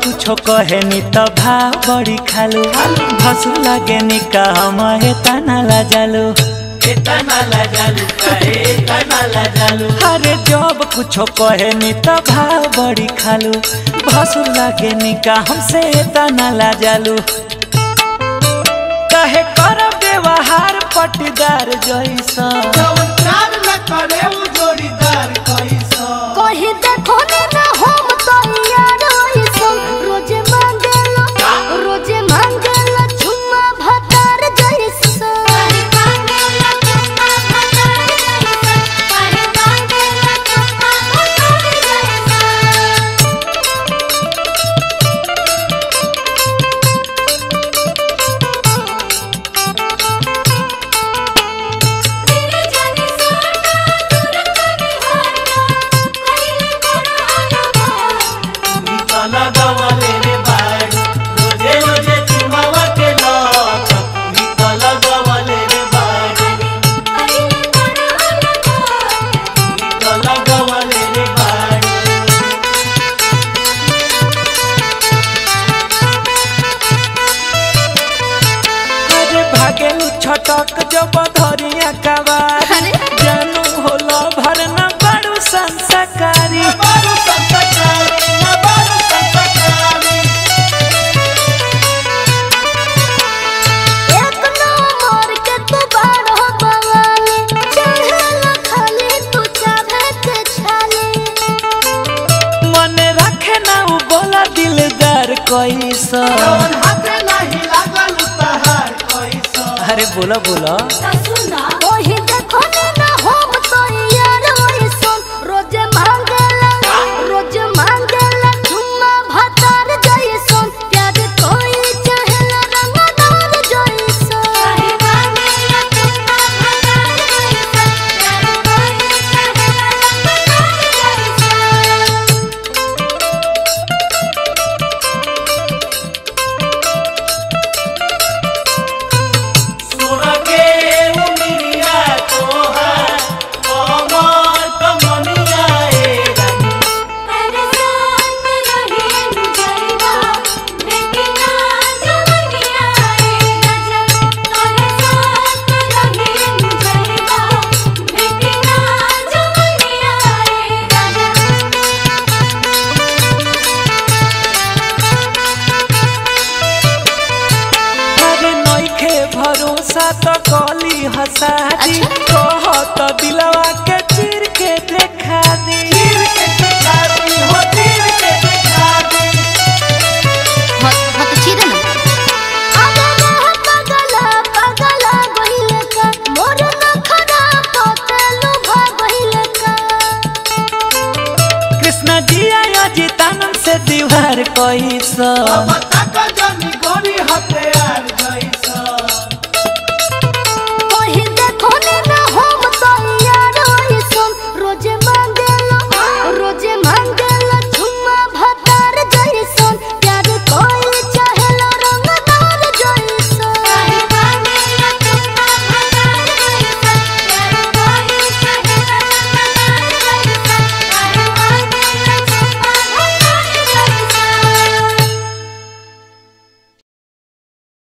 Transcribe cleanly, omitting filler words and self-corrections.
कुछो कहे नी तो भाव बड़ी खालू भसु लागे नी का हम तना ला जालू अरे जब कुछो कहे नी तो भाव बड़ी खालू भसु लागे नी का हमसे तना ला जालू कहे कर व्यवहार पटीदार जैसा कही देखो ना हम तैयार रोज मांगेला चुम्मा भतार जैसा छटक जब धरिया कवारी जानू होला भरना बड़ू संस्कारी एक नंबर के तू बारो बवाली चढ़ला खाली तू चाहे के छाली मन रखे ना वो बोला दिलदार कैसा अरे बोला बोला वही देखो ना हम तैयार रोज मांगेला चुम्मा भतार जैसन प्यार कोई चाहेला रंगदार जैसन भरोसा तो कली हसादी कहो तो दिलवा के चीर के देखा दी कृष्ण जी आयो जीतानंद से दीवार कैसा